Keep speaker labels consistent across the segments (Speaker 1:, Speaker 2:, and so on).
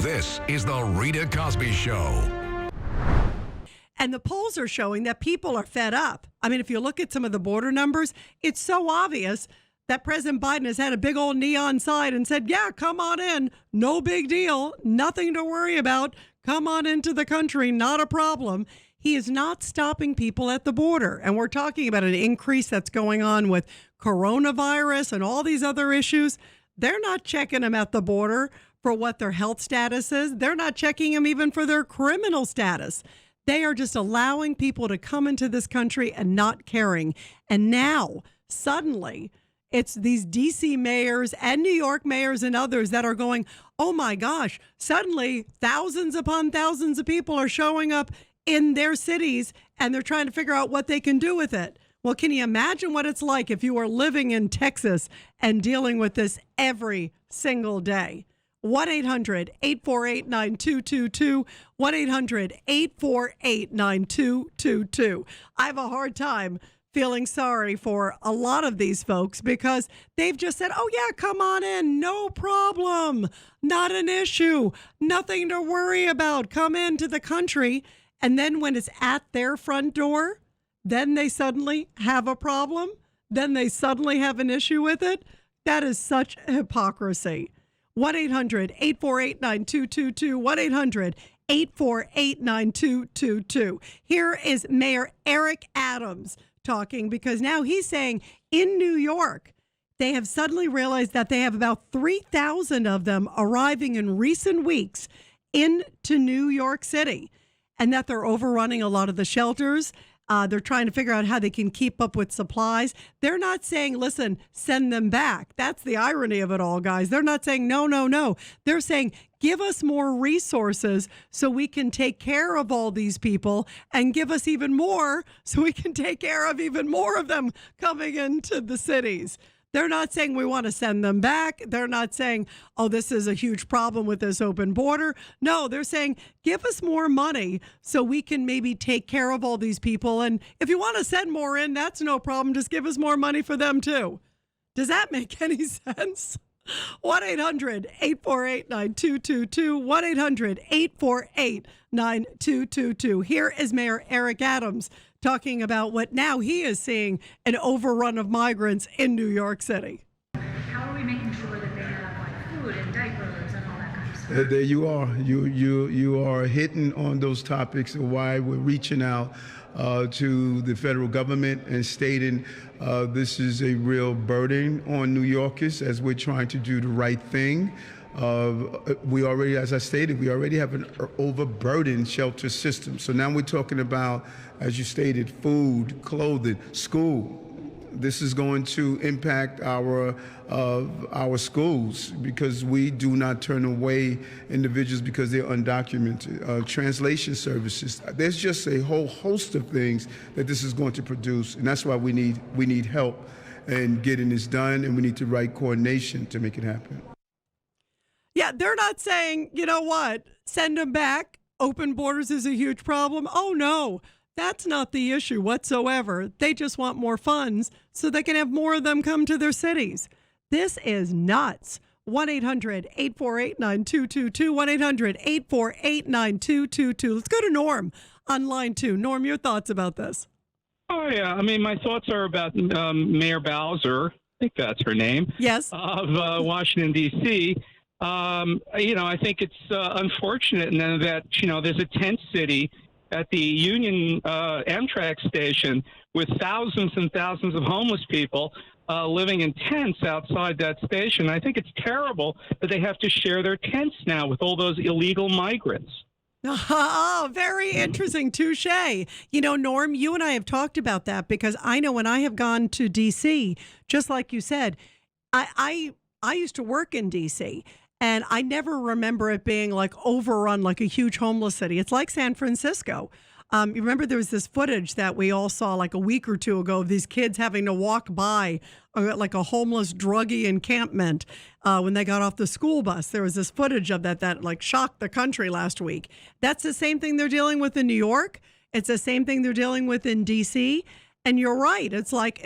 Speaker 1: This is the Rita Cosby Show.
Speaker 2: And the polls are showing that people are fed up. I mean, if you look at some of the border numbers, it's so obvious that President Biden has had a big old neon sign and said, yeah, come on in. No big deal. Nothing to worry about. Come on into the country. Not a problem. He is not stopping people at the border. And we're talking about an increase that's going on with coronavirus and all these other issues. They're not checking them at the border for what their health status is. They're not checking them even for their criminal status. They are just allowing people to come into this country and not caring. And now, suddenly, it's these D.C. mayors and New York mayors and others that are going, oh my gosh, suddenly thousands upon thousands of people are showing up in their cities and they're trying to figure out what they can do with it. Well, can you imagine what it's like if you were living in Texas and dealing with this every single day? 1-800-848-9222, 1-800-848-9222. I have a hard time feeling sorry for a lot of these folks because they've just said, oh, yeah, come on in. No problem. Not an issue. Nothing to worry about. Come into the country. And then when it's at their front door, then they suddenly have a problem. Then they suddenly have an issue with it. That is such hypocrisy. 1-800-848-9222, 1-800-848-9222. Here is Mayor Eric Adams talking because now he's saying in New York, they have suddenly realized that they have about 3,000 of them arriving in recent weeks into New York City and that they're overrunning a lot of the shelters. They're trying to figure out how they can keep up with supplies. They're not saying, listen, send them back. That's the irony of it all, guys. They're not saying, no. They're saying, give us more resources so we can take care of all these people and give us even more so we can take care of even more of them coming into the cities. They're not saying we want to send them back. They're not saying, oh, this is a huge problem with this open border. No, they're saying, give us more money so we can maybe take care of all these people. And if you want to send more in, that's no problem. Just give us more money for them, too. Does that make any sense? 1-800-848-9222, 1-800-848-9222. Here is Mayor Eric Adams talking about what now he is seeing an overrun of migrants in New York City.
Speaker 3: How are we making sure that they have like food and diapers and all that kind of stuff?
Speaker 4: There you are. You are hitting on those topics of why we're reaching out to the federal government and stating this is a real burden on New Yorkers as we're trying to do the right thing. We already, as I stated, we already have an overburdened shelter system. So now we're talking about, as you stated, food, clothing, school. This is going to impact our schools because we do not turn away individuals because they're undocumented. Translation services. There's just a whole host of things that this is going to produce, and that's why we need help in getting this done, and we need the right coordination to make it happen.
Speaker 2: Yeah, they're not saying, you know what, send them back. Open borders is a huge problem. Oh, no, that's not the issue whatsoever. They just want more funds so they can have more of them come to their cities. This is nuts. 1-800-848-9222, 1-800-848-9222. Let's go to Norm on line 2. Norm, your thoughts about this?
Speaker 5: Oh, yeah. I mean, my thoughts are about Mayor Bowser, I think that's her name,
Speaker 2: Yes.
Speaker 5: of Washington, D.C., I think it's unfortunate that, there's a tent city at the Union Amtrak station with thousands and thousands of homeless people living in tents outside that station. I think it's terrible that they have to share their tents now with all those illegal migrants.
Speaker 2: Oh, very interesting. Touche. Norm, you and I have talked about that because I know when I have gone to D.C., just like you said, I used to work in D.C., and I never remember it being like overrun like a huge homeless city. It's like San Francisco. You remember there was this footage that we all saw like a week or two ago of these kids having to walk by like a homeless druggie encampment when they got off the school bus. There was this footage of that like shocked the country last week. That's the same thing they're dealing with in New York. It's the same thing they're dealing with in D.C. And you're right. It's like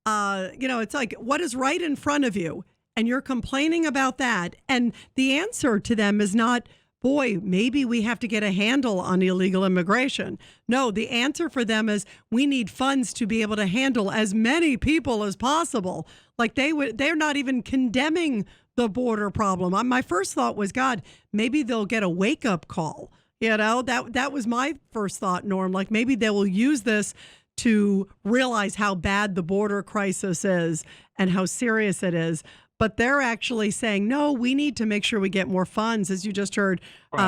Speaker 2: what is right in front of you and you're complaining about that. And the answer to them is not, boy, maybe we have to get a handle on illegal immigration. No, the answer for them is we need funds to be able to handle as many people as possible. Like they're not even condemning the border problem. My first thought was, God, maybe they'll get a wake-up call. You know, that was my first thought, Norm. Like maybe they will use this to realize how bad the border crisis is and how serious it is. But they're actually saying, no, we need to make sure we get more funds, as you just heard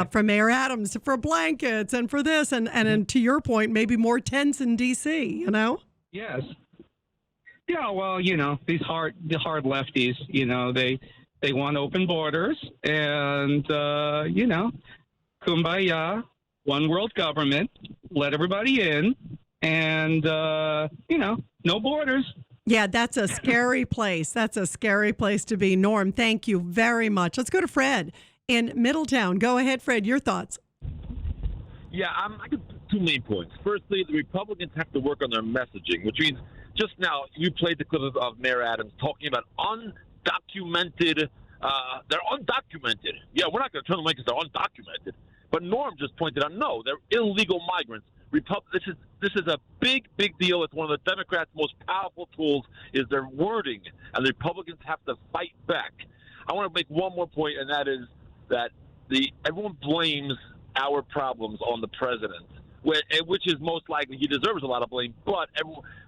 Speaker 2: from Mayor Adams, for blankets and for this. And to your point, maybe more tents in D.C., you know?
Speaker 5: Yes. Yeah, well, the hard lefties, they want open borders and, kumbaya, one world government, let everybody in, and, no borders.
Speaker 2: Yeah, that's a scary place. That's a scary place to be. Norm, thank you very much. Let's go to Fred in Middletown. Go ahead, Fred, your thoughts.
Speaker 6: Yeah, I got two main points. Firstly, the Republicans have to work on their messaging, which means just now you played the clip of Mayor Adams talking about undocumented. They're undocumented. Yeah, we're not going to turn them away because they're undocumented. But Norm just pointed out, no, they're illegal migrants. This is a big deal. It's one of the Democrats' most powerful tools is their wording, and the Republicans have to fight back. I want to make one more point, and that is that everyone blames our problems on the president, which is most likely he deserves a lot of blame. But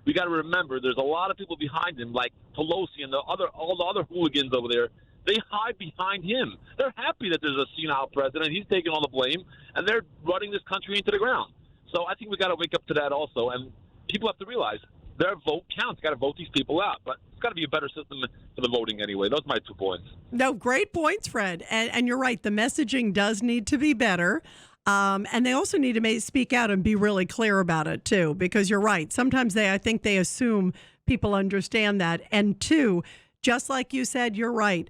Speaker 6: we got to remember, there's a lot of people behind him, like Pelosi and all the other hooligans over there. They hide behind him. They're happy that there's a senile president. He's taking all the blame, and they're running this country into the ground. So I think we got to wake up to that also, and people have to realize their vote counts. Got to vote these people out, but it's got to be a better system for the voting anyway. Those are my 2 points.
Speaker 2: No, great points, Fred. And you're right. The messaging does need to be better. And they also need to speak out and be really clear about it, too, because you're right. Sometimes I think they assume people understand that. And 2, just like you said, you're right.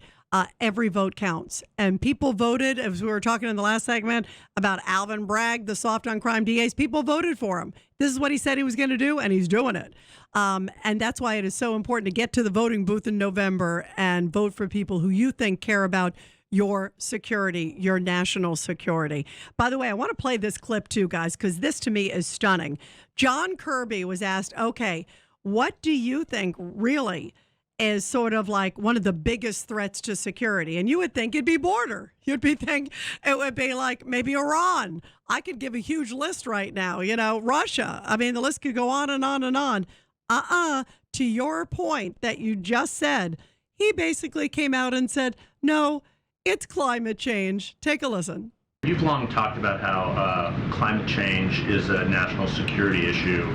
Speaker 2: Every vote counts. And people voted, as we were talking in the last segment, about Alvin Bragg, the soft on crime DAs. People voted for him. This is what he said he was going to do, and he's doing it. And that's why it is so important to get to the voting booth in November and vote for people who you think care about your security, your national security. By the way, I want to play this clip too, guys, because this to me is stunning. John Kirby was asked, okay, what do you think really is sort of like one of the biggest threats to security? And you would think it'd be border. You'd think it would be like maybe Iran. I could give a huge list right now, Russia. I mean, the list could go on and on and on. To your point that you just said, he basically came out and said, no, it's climate change. Take a listen.
Speaker 7: You've long talked about how climate change is a national security issue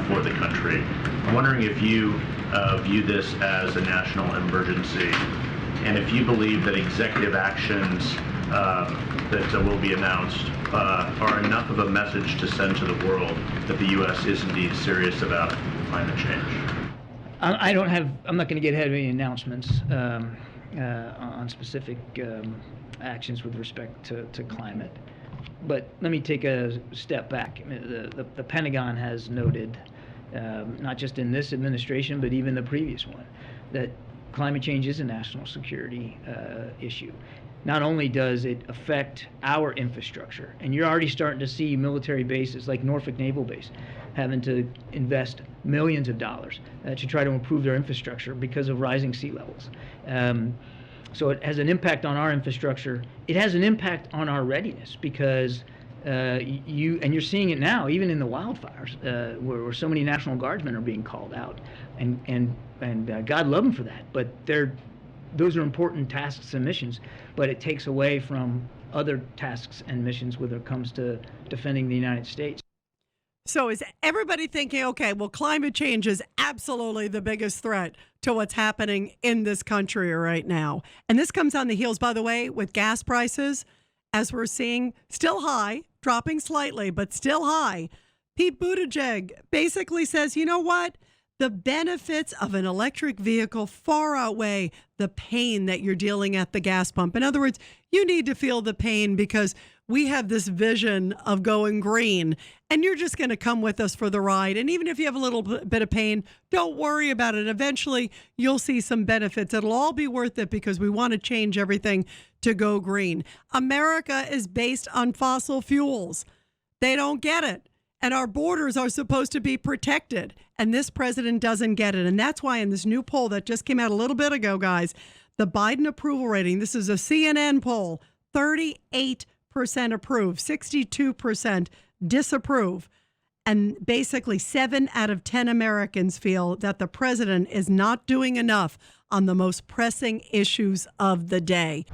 Speaker 7: for the country. I'm wondering if you view this as a national emergency, and if you believe that executive actions that will be announced are enough of a message to send to the world that the U.S. is indeed serious about climate change.
Speaker 8: I'm not going to get ahead of any announcements on specific actions with respect to climate. But let me take a step back. The Pentagon has noted, not just in this administration, but even the previous one, that climate change is a national security issue. Not only does it affect our infrastructure, and you're already starting to see military bases like Norfolk Naval Base having to invest millions of dollars to try to improve their infrastructure because of rising sea levels. So it has an impact on our infrastructure. It has an impact on our readiness because you're seeing it now, even in the wildfires, where so many National Guardsmen are being called out, and God love them for that. But those are important tasks and missions, but it takes away from other tasks and missions when it comes to defending the United States.
Speaker 2: So is everybody thinking, okay, well, climate change is absolutely the biggest threat to what's happening in this country right now? And this comes on the heels, by the way, with gas prices, as we're seeing, still high, dropping slightly, but still high. Pete Buttigieg basically says, you know what? The benefits of an electric vehicle far outweigh the pain that you're dealing at the gas pump. In other words, you need to feel the pain because we have this vision of going green, and you're just going to come with us for the ride. And even if you have a little bit of pain, don't worry about it. Eventually, you'll see some benefits. It'll all be worth it because we want to change everything to go green. America is based on fossil fuels. They don't get it. And our borders are supposed to be protected. And this president doesn't get it. And that's why in this new poll that just came out a little bit ago, guys, the Biden approval rating, this is a CNN poll, 38% approve, 62% disapprove. And basically 7 out of 10 Americans feel that the president is not doing enough on the most pressing issues of the day.